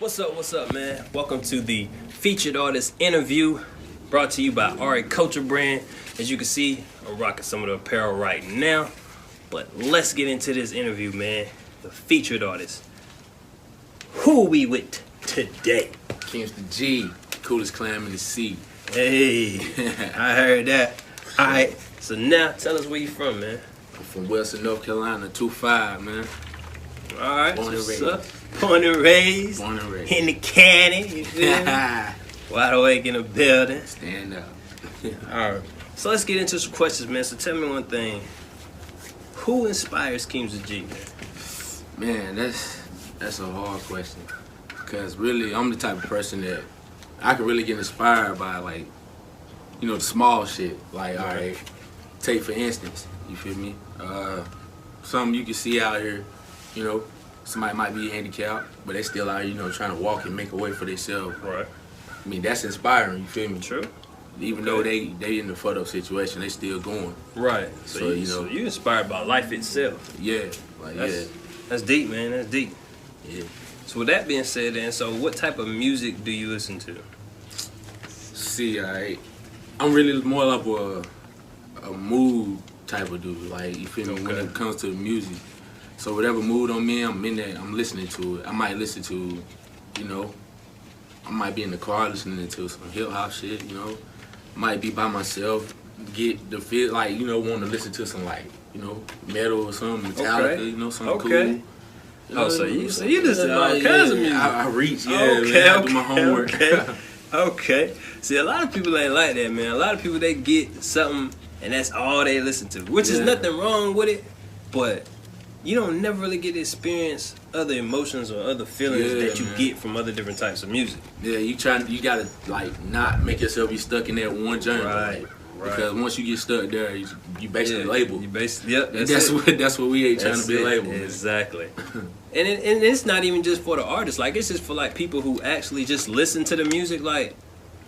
What's up, man? Welcome to the featured artist interview brought to you by Ari Culture Brand. As you can see, I'm rocking some of the apparel right now. But let's get into this interview, man. The featured artist. Who are we with today? Kingston G, coolest clam in the sea. Hey, I heard that. Alright, so now tell us where you from, man. I'm from Wilson, North Carolina, 2-5, man. Alright, Born and what's raised. up? Born and raised. Born and raised. In the cannon, you feel me? Wide awake in the building. Stand up. Alright, so let's get into some questions, man. So tell me one thing. Who inspires Keemston G, man? Man, that's a hard question. Because really, I'm the type of person that I can really get inspired by, like, you know, the small shit. Like, all right, take for instance, you feel me? Something you can see out here, you know, somebody might be handicapped, but they still out here, you know, trying to walk and make a way for themselves. Right. I mean, that's inspiring, you feel me? True. Even though they in the fucked up situation, they still going. Right. So, you know. So you inspired by life itself. Yeah, like, That's deep, man. That's deep. yeah. So with that being said, then, so what type of music do you listen to? See, I'm really more of a mood type of dude. Like, you feel me? When Okay. it comes to music. So whatever mood I'm in, I'm in there. I'm listening to it. I might listen to, you know, I might be in the car listening to some hip hop shit. You know, might be by myself, get the feel like, you know, want to listen to some, like, you know, metal or something, Metallica. Okay. You know, something Okay. cool. You know, So you listen to all kinds of music. I reach, yeah, Okay, man. I do my homework. Okay. See, a lot of people ain't like that, man. A lot of people, they get something and that's all they listen to, which is Yeah. nothing wrong with it, but you don't never really get to experience other emotions or other feelings Yeah, that you man. get from other different types of music. Yeah, you gotta, like, not make yourself be stuck in that one genre. Right, like, right. Because once you get stuck there, you basically labeled. You basically, yep, And that's it. that's what we ain't trying That's to be it. labeled. man. Exactly. And it's not even just for the artists. Like, it's just for, like, people who actually just listen to the music. Like,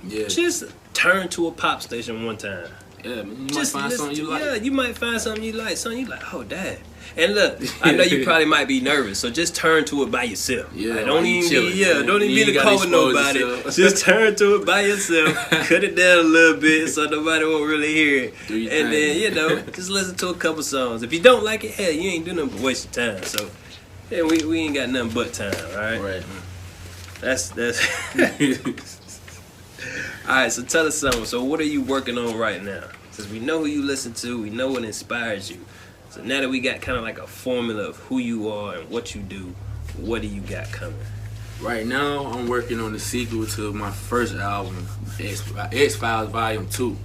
Yeah, just turn to a pop station one time. yeah, man. You Just might find listen something you to- like. Yeah, you might find something you like. Something you like, oh, dad. And look, I know you probably might be nervous, so just turn to it by yourself. Yeah, Like, while don't you even chilling, be, man. don't You even be in ain't the gotta car with expose nobody. yourself. Just turn to it by yourself. Cut it down a little bit so nobody won't really hear it. Do your And then, thing. you know, just listen to a couple songs. If you don't like it, hell, you ain't doing nothing but waste your time. So, yeah, we ain't got nothing but time, all right? Right. That's all right, so tell us something. So what are you working on right now? Since we know who you listen to, we know what inspires you. So now that we got kind of like a formula of who you are and what you do, what do you got coming? Right now, I'm working on the sequel to my first album, X-Files Volume 2.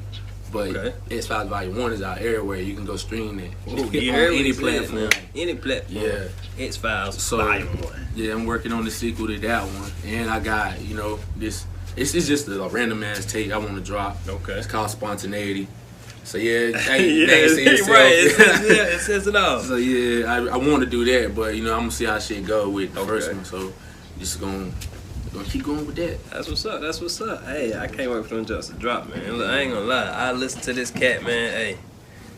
But Okay. X-Files Volume 1 is out everywhere. You can go stream it Ooh, on yeah, any it's lit, platform. man. Any platform. Yeah. X-Files So, Volume 1. Yeah, I'm working on the sequel to that one. And I got, you know, this. It's just a random ass take I want to drop. Okay. It's called Spontaneity. So yeah, hey, Yeah, that say itself. right. It says it all. So yeah, I want to do that, but you know, I'm gonna see how shit go with the first Okay. one. So just gonna keep going with that. That's what's up. That's what's up. Hey, I can't wait for them just to drop, man. Look, I ain't gonna lie. I listen to this cat, man. Hey,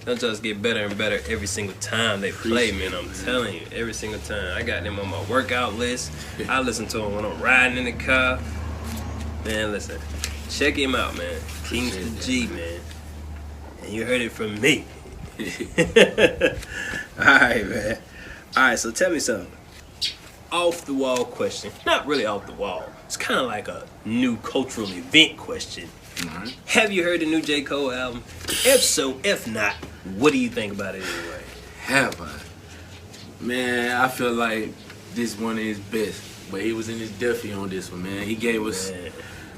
them just get better and better every single time they play, man. I'm telling you, every single time. I got them on my workout list. I listen to them when I'm riding in the car. Man, listen, check him out, man. Kingston G, man. And you heard it from me. All right, man. All right, so tell me something. Off the wall question. Not really off the wall. It's kind of like a new cultural event question. Alright. Have you heard the new J. Cole album? If so, if not, what do you think about it anyway? Have I? Man, I feel like this one is best, but he was in his Duffy on this one, man. He gave us. Man.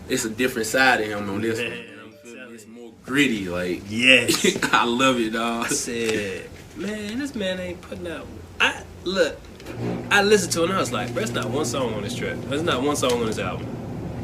It's a different side of him on this Man, one. I'm telling It's you. more gritty, like. Yes. I love it, dog. I said, man, this man ain't putting out. I listened to it and I was like, bro, there's not one song on this track. There's not one song on this album.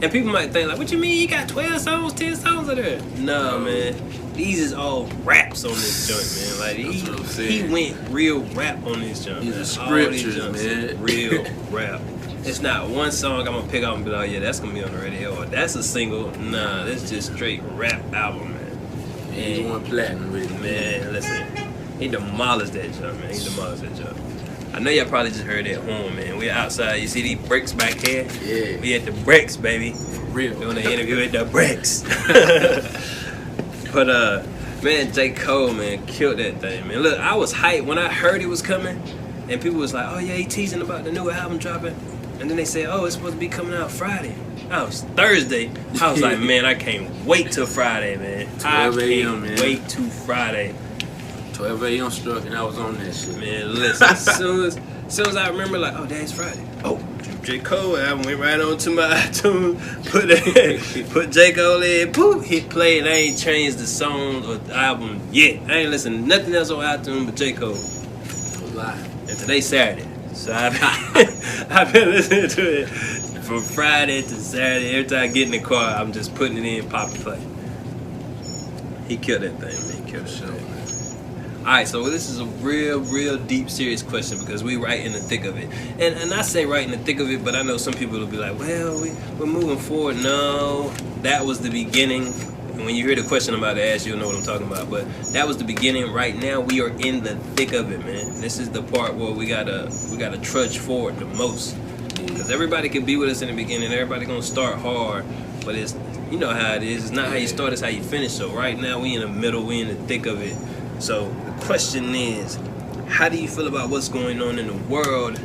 And people might think like, what you mean? You got 12 songs, 10 songs in there? No, man. These is all raps on this joint, man. Like That's what I'm he saying. went real rap on this joint. These man. are All these scriptures, joints man. is real rap. It's not one song I'm gonna pick out and be like, yeah, that's gonna be on the radio, or that's a single. Nah, that's just straight rap album, man. He's one platinum with it, Man, listen, he demolished that jump, man. He demolished that jump. I know y'all probably just heard it at home, man. We're outside. You see these bricks back here? Yeah. We at the bricks, baby. For real. Doing an interview at the bricks. But man, J. Cole, man, killed that thing, man. Look, I was hyped when I heard it was coming, and people was like, "Oh yeah, he teasing about the new album dropping," and then they said, "Oh, it's supposed to be coming out Friday." That was Thursday. I was like, man, I can't wait till Friday, man. I 12 a.m., can't man. wait till Friday. 12 a.m. struck and I was on that shit. Man, listen, as soon as I remember, like, oh, that's Friday. Oh, J. Cole album went right on to my iTunes, put J. Cole in, poof, hit play, and I ain't changed the song or the album yet. I ain't listened to nothing else on iTunes but J. Cole. No lie. And today's Saturday, so I've been listening to it from Friday to Saturday. Every time I get in the car, I'm just putting it in, pop and play. He killed that thing, man. He killed that thing. Alright, so this is a real deep, serious question because we right in the thick of it. And I say right in the thick of it, but I know some people will be like, well, we're moving forward. No, that was the beginning. And when you hear the question I'm about to ask, you'll know what I'm talking about. But that was the beginning. Right now, we are in the thick of it, man. This is the part where we gotta trudge forward the most. Because everybody can be with us in the beginning. Everybody gonna start hard, but it's, you know how it is. It's not how you start, it's how you finish. So right now, we in the middle. We in the thick of it. So the question is, how do you feel about what's going on in the world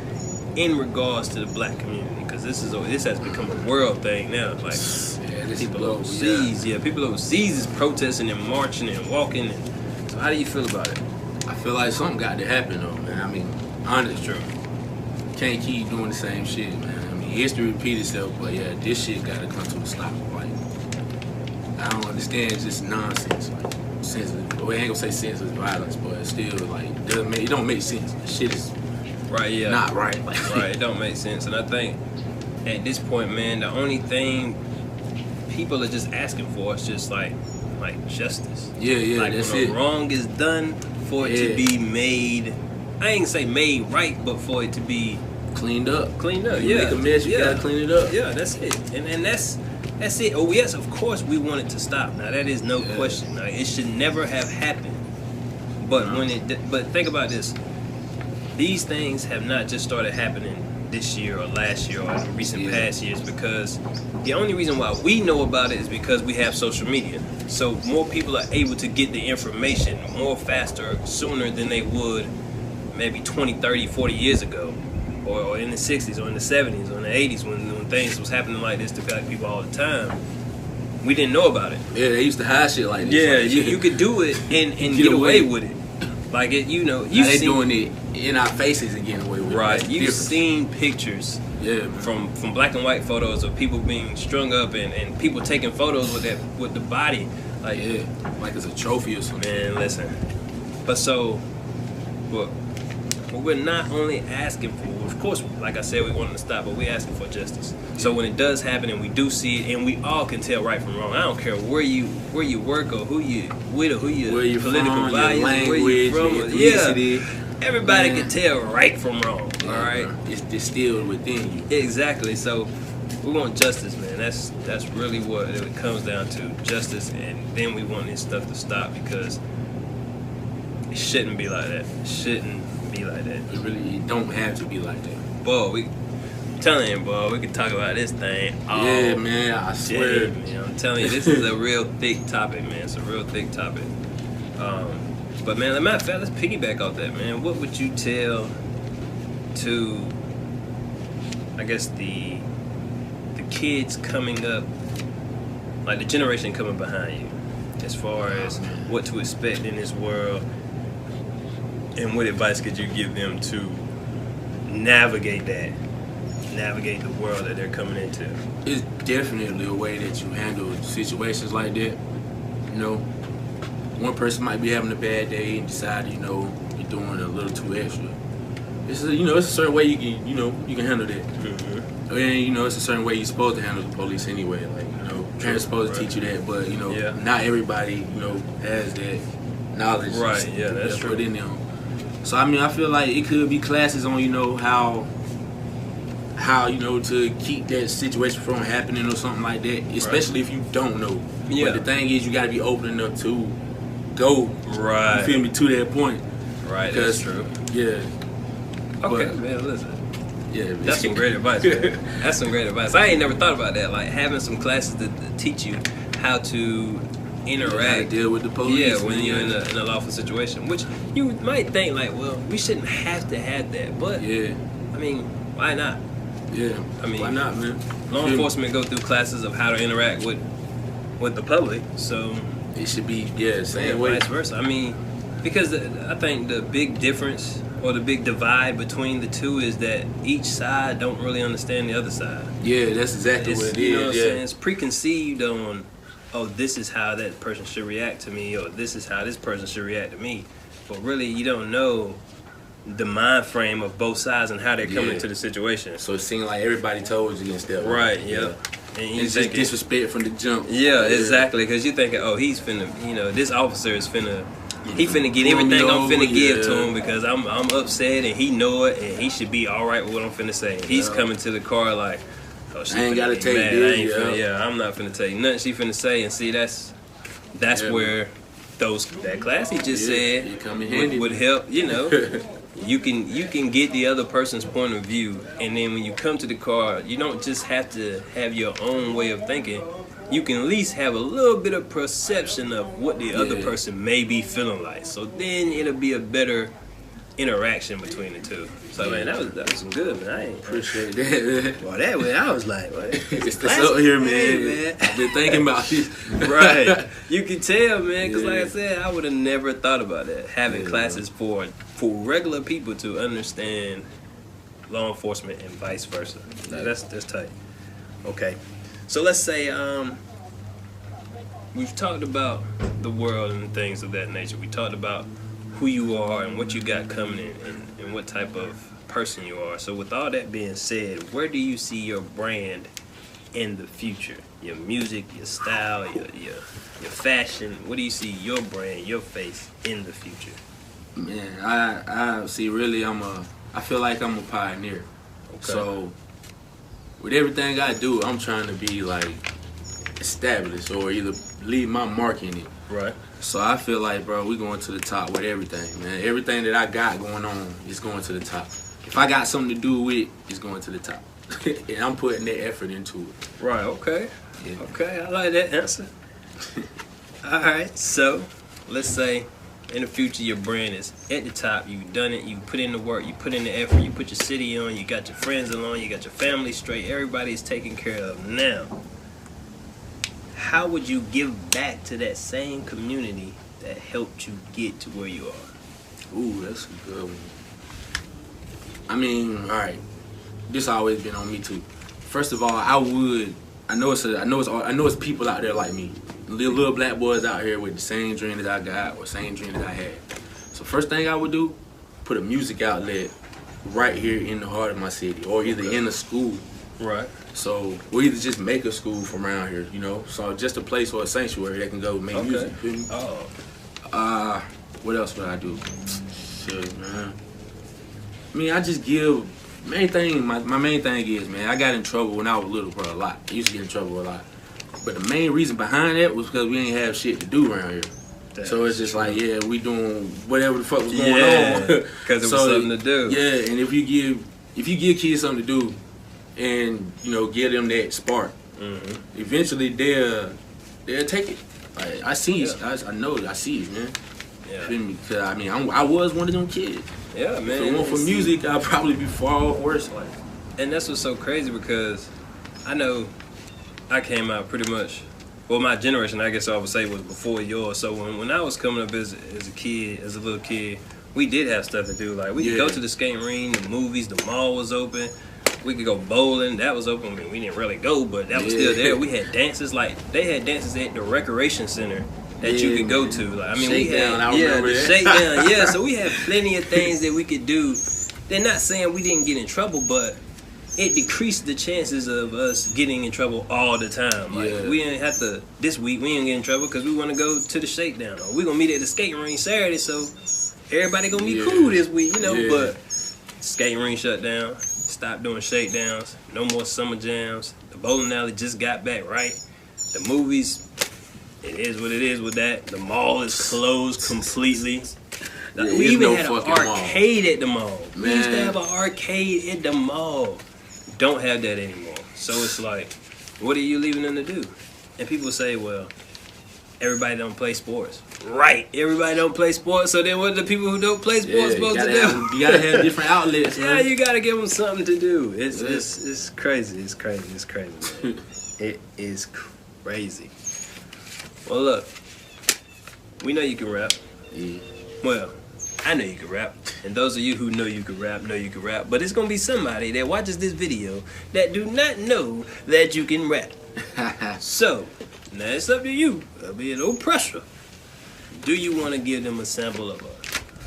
in regards to the black community? Because this has become a world thing now. Like people overseas, people overseas is protesting and marching and walking. So how do you feel about it? I feel like something got to happen though, man. I mean, honestly, can't keep doing the same shit, man. I mean, history repeats itself, but yeah, this shit got to come to a stop. Like, I don't understand, it's just nonsense. Like, well, I ain't gonna say senseless violence, but it's still like it don't make sense. The shit is not right. Right, it don't make sense. And I think at this point, man, the only thing people are just asking for is just like justice. Yeah, like that's when it. a wrong is done, for it to be made. I ain't say made right, but for it to be cleaned up. You make a mess, you gotta clean it up. Yeah, that's it. And that's it. Oh yes, of course we want it to stop. Now that is no question. Now, it should never have happened. But but think about this. These things have not just started happening this year or last year or in recent past years, because the only reason why we know about it is because we have social media. So more people are able to get the information more faster, sooner than they would maybe 20, 30, 40 years ago. Or in the 60s, or in the 70s, or in the 80s, when things was happening like this to black people all the time. We didn't know about it. Yeah, they used to hide shit like this. Yeah, you could do it and get away with it. Like it, you know, they doing it in our faces and getting away with it. Right, you've seen pictures from black and white photos of people being strung up and people taking photos with the body. Like like it's a trophy or something. Man, listen. But we're not only asking for, of course, like I said, we want it to stop, but we're asking for justice. So when it does happen and we do see it, and we all can tell right from wrong. I don't care where you work or who you with or who your political values, where you from. Everybody can tell right from wrong. All right, it's distilled within you. Exactly. So we want justice, man. That's really what it comes down to, justice, and then we want this stuff to stop because it shouldn't be like that. It shouldn't be like that. It don't have to be like that. Boy, I'm telling you, boy, we can talk about this thing all man, I swear. day, man. I'm telling you, this is a real thick topic, man. It's a real thick topic. But man, matter of fact, let's piggyback off that, man. What would you tell to, I guess, the kids coming up, like the generation coming behind you, as far as what to expect in this world? And what advice could you give them to navigate the world that they're coming into? It's definitely a way that you handle situations like that. You know, one person might be having a bad day and decide, you're doing a little too extra. It's a certain way you can handle that. Mm-hmm. And it's a certain way you're supposed to handle the police anyway. Like, parents supposed to teach you that, but not everybody has that knowledge. Right. Yeah, that's true. Put in them. So I feel like it could be classes on how to keep that situation from happening or something like that, especially if you don't know. Yeah. But the thing is, you got to be open enough to go. Right. You feel me, to that point. Right. That's true. Yeah. Okay, man, listen. Yeah, That's some great advice, man. That's some great advice. I ain't never thought about that. Like having some classes to teach you how to interact, deal with the police. Yeah, when you're in a lawful situation, which you might think like, well, we shouldn't have to have that, but yeah, I mean, why not? Yeah, I mean, why not, man? Law enforcement go through classes of how to interact with the public, so it should be same way. Vice versa. I mean, because I think the big difference or the big divide between the two is that each side don't really understand the other side. Yeah, that's exactly what it is. You know what I'm saying? It's preconceived on, oh, this is how that person should react to me, or this is how this person should react to me. But really, you don't know the mind frame of both sides and how they're coming into the situation. So it seemed like everybody told you against that. Right, yeah. And it's just disrespect from the jump. Yeah, exactly. Because you're thinking, oh, he's finna, this officer is finna, he finna get everything I'm finna give to him because I'm upset and he know it and he should be all right with what I'm finna say. He's coming to the car like, oh, she I ain't gotta take mad. this. I'm not finna tell you nothing she finna say. And see, that's where that class he just said would help. You can get the other person's point of view, and then when you come to the car, you don't just have to have your own way of thinking. You can at least have a little bit of perception of what the other person may be feeling like. So then it'll be a better interaction between the two. So man, that was some good, man. I appreciate that, man. Well, that way I was like, what? It's up here, man. I've been thinking about this. Right. You can tell, man, because like I said, I would have never thought about that. Having classes for regular people to understand law enforcement and vice versa. That's tight. Okay. So let's say we've talked about the world and things of that nature. We talked about who you are and what you got coming in and what type of person you are. So with all that being said, where do you see your brand in the future? Your music, your style, your fashion. What do you see your brand, your face in the future? Man, I see really I feel like I'm a pioneer. Okay. So with everything I do, I'm trying to be like established or either leave my mark in it. Right. So I feel like, bro, we going to the top with everything, man. Everything that I got going on is going to the top. If I got something to do with, it's going to the top. And I'm putting that effort into it. Right, okay. Yeah. Okay, I like that answer. All right, so let's say in the future your brand is at the top. You've done it. You put in the work. You put in the effort. You put your city on. You got your friends along. You got your family straight. Everybody's taken care of now. How would you give back to that same community that helped you get to where you are? Ooh, that's a good one. I mean, all right. This always been on me too. First of all, I know it's people out there like me, little black boys out here with the same dream that I got or same dream that I had. So first thing I would do, put a music outlet right here in the heart of my city, or either in a school. Right. So we either just make a school from around here, So just a place or a sanctuary that can go make music. Feel me? Oh. What else would I do? Shit, man. I mean, I just give. Main thing, my main thing is, man, I got in trouble when I was little, bro, a lot. I used to get in trouble a lot. But the main reason behind that was because we ain't have shit to do around here. So it's just like, we doing whatever the fuck was going on. Because it was something to do. Yeah, and if you give kids something to do, and give them that spark, eventually they'll take it. Like, I see it. I know it. I see it, man. Yeah. Feel me? 'Cause, I mean, I was one of them kids. Yeah, man. If it weren't for music, I'd probably be far off worse. Like, and that's what's so crazy because I know I came out pretty much. Well, my generation, I guess I would say, was before yours. So when I was coming up as a kid, as a little kid, we did have stuff to do. Like we could go to the skating rink, the movies, the mall was open. We could go bowling. That was open. I mean, we didn't really go, but that was still there. We had dances. Like they had dances at the recreation center that you could go to. Like, I mean, shakedown, we had the shakedown. Yeah, so we had plenty of things that we could do. They're not saying we didn't get in trouble, but it decreased the chances of us getting in trouble all the time. Like we didn't have to. This week we didn't get in trouble because we want to go to the shakedown, or we gonna meet at the skating rink Saturday, so everybody gonna be cool this week, But skating rink shut down. Stopped doing shakedowns. No more summer jams. The bowling alley just got back right. The movies. It is what it is with that. The mall is closed completely. Yeah, we it's even no had an fucking mall. arcade at the mall. We used to Man. have an arcade at the mall. Don't have that anymore. So it's like, what are you leaving them to do? And people say, well, everybody don't play sports. Right. Everybody don't play sports. So then what are the people who don't play sports supposed to do? You gotta have different outlets, Yeah, man. you gotta give them something to do. It's crazy. It's crazy. It's crazy. Man. It is crazy. Well, look, we know you can rap. Yeah. Well, I know you can rap, and those of you who know you can rap, know you can rap. But it's gonna be somebody that watches this video that do not know that you can rap. So now it's up to you. There'll be no pressure. Do you want to give them a sample of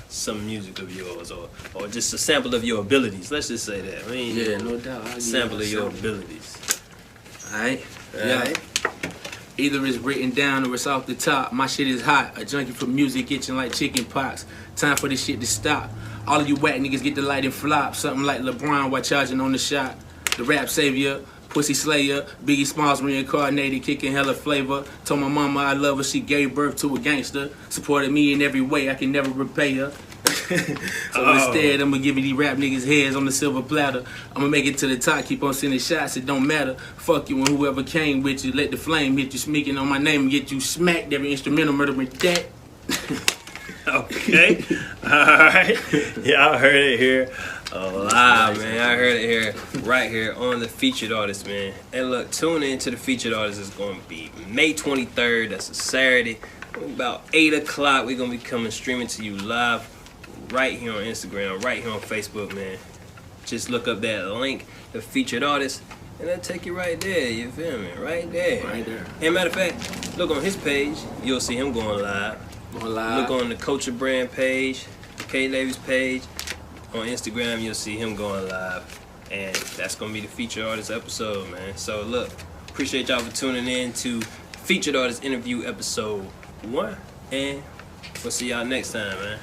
some music of yours, or just a sample of your abilities? Let's just say that. I mean, Yeah, no doubt. I'll give sample you of your something. abilities. Alright. Yeah. Alright? Either it's written down or it's off the top. My shit is hot. A junkie for music itching like chicken pox. Time for this shit to stop. All of you whack niggas get the light and flop. Something like LeBron while charging on the shot. The rap savior, pussy slayer. Biggie Smalls reincarnated, kicking hella flavor. Told my mama I love her, she gave birth to a gangster. Supported me in every way, I can never repay her. So instead, I'm gonna give you these rap niggas heads on the silver platter. I'm gonna make it to the top, keep on sending shots, it don't matter. Fuck you and whoever came with you, let the flame hit you, speaking on my name and get you smacked. Every instrumental murdering that. Okay. Alright. Y'all heard it here. Live, man. I heard it here, right here on the Featured Artist, man. And look, tune in to the Featured Artist. It's going to be May 23rd. That's a Saturday. About 8 o'clock, we're going to be coming streaming to you live right here on Instagram, right here on Facebook, man. Just look up that link, the Featured Artist, and that'll take you right there. You feel me? Right there. Right there. And matter of fact, look on his page. You'll see him going live. Going live. Look on the Culture Brand page, K Davis page. On Instagram, you'll see him going live. And that's going to be the Featured Artist episode, man. So, look, appreciate y'all for tuning in to Featured Artist Interview Episode 1. And we'll see y'all next time, man.